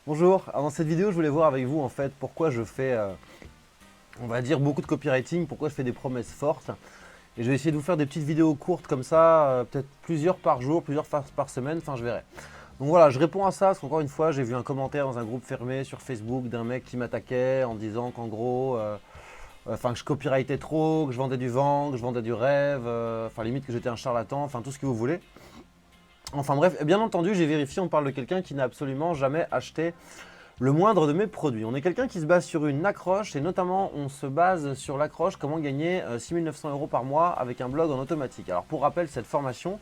Bonjour, alors dans cette vidéo je voulais voir avec vous en fait pourquoi je fais, on va dire beaucoup de copywriting, pourquoi je fais des promesses fortes. Et je vais essayer de vous faire des petites vidéos courtes comme ça, peut-être plusieurs par jour, plusieurs par semaine, enfin je verrai. Donc voilà, je réponds à ça parce qu'encore une fois j'ai vu un commentaire dans un groupe fermé sur Facebook d'un mec qui m'attaquait en disant qu'en gros, que je copyrightais trop, que je vendais du vent, que je vendais du rêve, enfin limite que j'étais un charlatan, enfin tout ce que vous voulez. Enfin bref, bien entendu, j'ai vérifié, on parle de quelqu'un qui n'a absolument jamais acheté le moindre de mes produits. On est quelqu'un qui se base sur une accroche et notamment on se base sur l'accroche comment gagner 6 900 € par mois avec un blog en automatique. Alors pour rappel, cette formation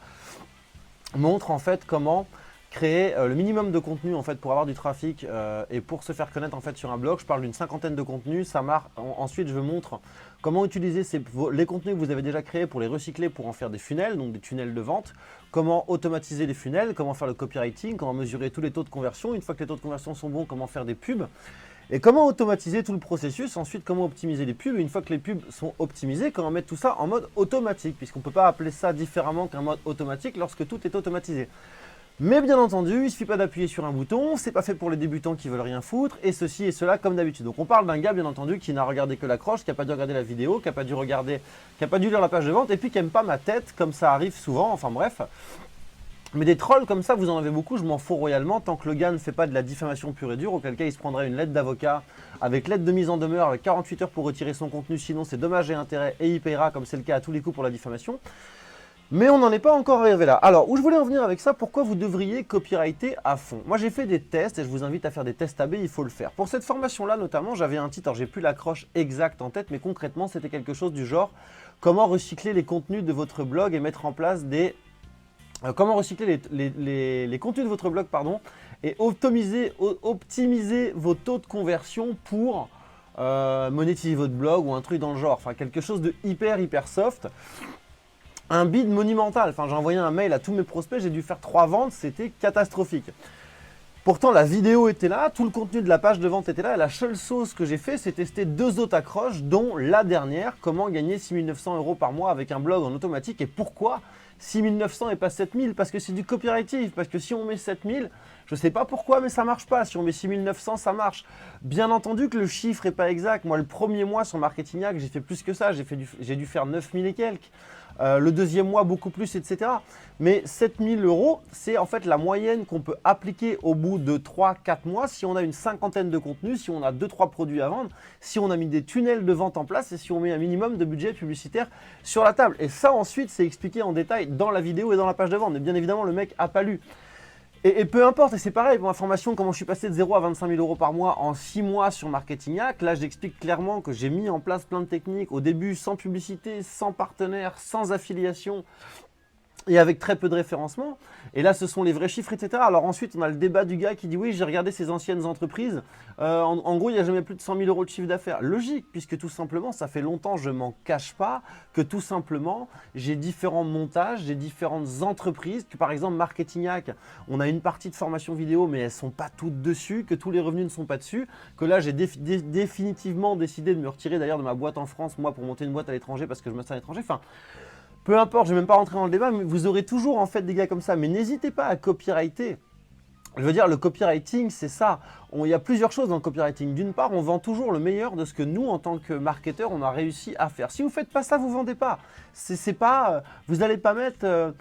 montre en fait comment créer le minimum de contenu en fait pour avoir du trafic et pour se faire connaître en fait sur un blog. Je parle d'une cinquantaine de contenus. Ensuite, je montre comment utiliser les contenus que vous avez déjà créés pour les recycler pour en faire des funnels, donc des tunnels de vente. Comment automatiser les funnels, comment faire le copywriting, comment mesurer tous les taux de conversion. Une fois que les taux de conversion sont bons, comment faire des pubs. Et comment automatiser tout le processus, ensuite comment optimiser les pubs, et une fois que les pubs sont optimisées, comment mettre tout ça en mode automatique, puisqu'on ne peut pas appeler ça différemment qu'un mode automatique lorsque tout est automatisé. Mais bien entendu, il ne suffit pas d'appuyer sur un bouton, c'est pas fait pour les débutants qui veulent rien foutre, et ceci et cela comme d'habitude. Donc on parle d'un gars bien entendu qui n'a regardé que l'accroche, qui n'a pas dû regarder la vidéo, qui n'a pas dû lire la page de vente, et puis qui n'aime pas ma tête, comme ça arrive souvent, enfin bref. Mais des trolls comme ça, vous en avez beaucoup, je m'en fous royalement, tant que le gars ne fait pas de la diffamation pure et dure, auquel cas il se prendrait une lettre d'avocat, avec lettre de mise en demeure, avec 48 heures pour retirer son contenu, sinon c'est dommages et intérêts, et il paiera, comme c'est le cas à tous les coups pour la diffamation. Mais on n'en est pas encore arrivé là. Alors, où je voulais en venir avec ça, pourquoi vous devriez copyrighter à fond? Moi, j'ai fait des tests et je vous invite à faire des tests AB, il faut le faire. Pour cette formation-là, notamment, j'avais un titre, alors j'ai plus l'accroche exacte en tête, mais concrètement, c'était quelque chose du genre « Comment recycler les contenus de votre blog et mettre en place des… comment recycler les contenus de votre blog, pardon, et optimiser vos taux de conversion pour monétiser votre blog ou un truc dans le genre. Enfin, quelque chose de hyper soft. Un bid monumental. Enfin, j'ai envoyé un mail à tous mes prospects, j'ai dû faire 3 ventes, c'était catastrophique. Pourtant, la vidéo était là, tout le contenu de la page de vente était là, et la seule chose que j'ai fait, c'est tester 2 autres accroches, dont la dernière, comment gagner 6 900 € par mois avec un blog en automatique. Et pourquoi 6 900 et pas 7 000? Parce que c'est du copywriting, parce que si on met 7 000, je ne sais pas pourquoi, mais ça ne marche pas. Si on met 6 900, ça marche. Bien entendu que le chiffre n'est pas exact. Moi, le premier mois sur Marketinghack, j'ai fait plus que ça, j'ai dû faire 9 000 et quelques. Le deuxième mois, beaucoup plus, etc. Mais 7 000 €, c'est en fait la moyenne qu'on peut appliquer au bout de 3-4 mois si on a une cinquantaine de contenus, si on a 2-3 produits à vendre, si on a mis des tunnels de vente en place et si on met un minimum de budget publicitaire sur la table. Et ça, ensuite, c'est expliqué en détail dans la vidéo et dans la page de vente. Mais bien évidemment, le mec n'a pas lu. Et peu importe, et c'est pareil pour ma formation, comment je suis passé de 0 à 25 000 € par mois en 6 mois sur Marketinghack. Là, j'explique clairement que j'ai mis en place plein de techniques. Au début, sans publicité, sans partenaire, sans affiliation et avec très peu de référencement. Et là, ce sont les vrais chiffres, etc. Alors ensuite, on a le débat du gars qui dit « Oui, j'ai regardé ses anciennes entreprises. En gros, il n'y a jamais plus de 100 000 € de chiffre d'affaires. » Logique, puisque tout simplement, ça fait longtemps, je ne m'en cache pas, que tout simplement, j'ai différents montages, j'ai différentes entreprises. Que par exemple, Marketinghack, on a une partie de formation vidéo, mais elles ne sont pas toutes dessus, que tous les revenus ne sont pas dessus, que là, j'ai définitivement décidé de me retirer d'ailleurs de ma boîte en France, moi, pour monter une boîte à l'étranger parce que je me sens à l'étranger. Enfin, peu importe, je ne vais même pas rentrer dans le débat, mais vous aurez toujours en fait des gars comme ça. Mais n'hésitez pas à copyrighter. Je veux dire, le copywriting, c'est ça. Il y a plusieurs choses dans le copywriting. D'une part, on vend toujours le meilleur de ce que nous, en tant que marketeurs, on a réussi à faire. Si vous ne faites pas ça, vous ne vendez pas. C'est pas, vous n'allez pas mettre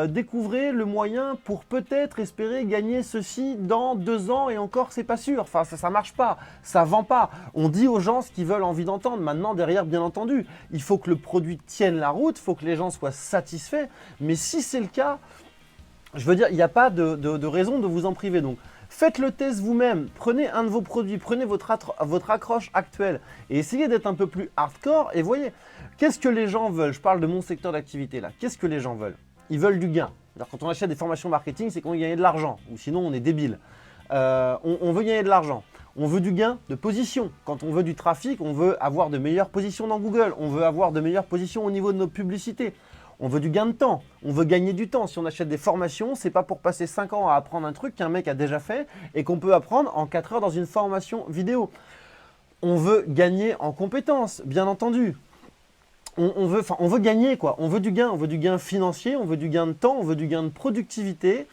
découvrez le moyen pour peut-être espérer gagner ceci dans 2 ans et encore, c'est pas sûr. Enfin, ça ne marche pas. Ça ne vend pas. On dit aux gens ce qu'ils veulent envie d'entendre. Maintenant, derrière, bien entendu, il faut que le produit tienne la route. Il faut que les gens soient satisfaits. Mais si c'est le cas, je veux dire, il n'y a pas de raison de vous en priver. Donc, faites le test vous-même. Prenez un de vos produits, prenez votre accroche actuelle et essayez d'être un peu plus hardcore. Et voyez, qu'est-ce que les gens veulent? Je parle de mon secteur d'activité là. Qu'est-ce que les gens veulent? Ils veulent du gain. Alors, quand on achète des formations marketing, c'est qu'on veut gagner de l'argent. Ou sinon, on est débile. On veut gagner de l'argent. On veut du gain de position. Quand on veut du trafic, on veut avoir de meilleures positions dans Google. On veut avoir de meilleures positions au niveau de nos publicités. On veut du gain de temps, on veut gagner du temps. Si on achète des formations, c'est pas pour passer 5 ans à apprendre un truc qu'un mec a déjà fait et qu'on peut apprendre en 4 heures dans une formation vidéo. On veut gagner en compétences, bien entendu. On veut gagner quoi, on veut du gain financier, on veut du gain de temps, on veut du gain de productivité,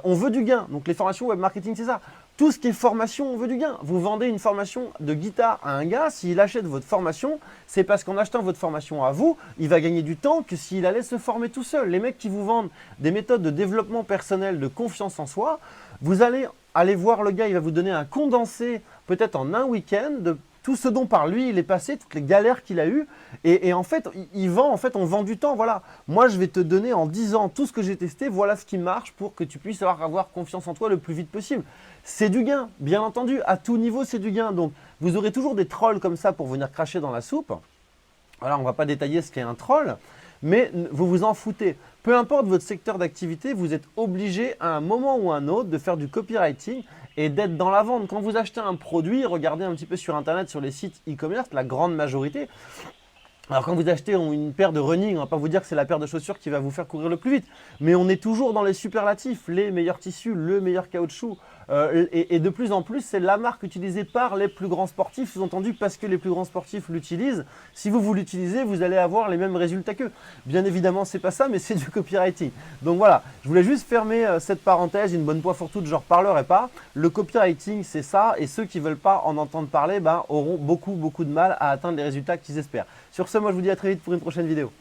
on veut du gain. Donc les formations web marketing, c'est ça. Tout ce qui est formation, on veut du gain. Vous vendez une formation de guitare à un gars, s'il achète votre formation, c'est parce qu'en achetant votre formation à vous, il va gagner du temps que s'il allait se former tout seul. Les mecs qui vous vendent des méthodes de développement personnel, de confiance en soi, vous allez aller voir le gars, il va vous donner un condensé, peut-être en un week-end, de tout ce dont par lui il est passé, toutes les galères qu'il a eues. Et en fait, on vend du temps. Voilà, moi je vais te donner en 10 ans tout ce que j'ai testé, voilà ce qui marche pour que tu puisses avoir confiance en toi le plus vite possible. C'est du gain, bien entendu, à tout niveau c'est du gain. Donc vous aurez toujours des trolls comme ça pour venir cracher dans la soupe. Voilà, on ne va pas détailler ce qu'est un troll, mais vous vous en foutez. Peu importe votre secteur d'activité, vous êtes obligé à un moment ou à un autre de faire du copywriting et d'être dans la vente. Quand vous achetez un produit, regardez un petit peu sur Internet, sur les sites e-commerce, la grande majorité. Alors quand vous achetez une paire de running, on ne va pas vous dire que c'est la paire de chaussures qui va vous faire courir le plus vite. Mais on est toujours dans les superlatifs, les meilleurs tissus, le meilleur caoutchouc. Et de plus en plus, c'est la marque utilisée par les plus grands sportifs, sous-entendu parce que les plus grands sportifs l'utilisent. Si vous l'utilisez, vous allez avoir les mêmes résultats qu'eux. Bien évidemment, ce n'est pas ça, mais c'est du copywriting. Donc voilà, je voulais juste fermer cette parenthèse, une bonne fois pour toutes, je n'en reparlerai pas. Le copywriting, c'est ça, et ceux qui ne veulent pas en entendre parler auront beaucoup de mal à atteindre les résultats qu'ils espèrent. Sur ce, moi je vous dis à très vite pour une prochaine vidéo.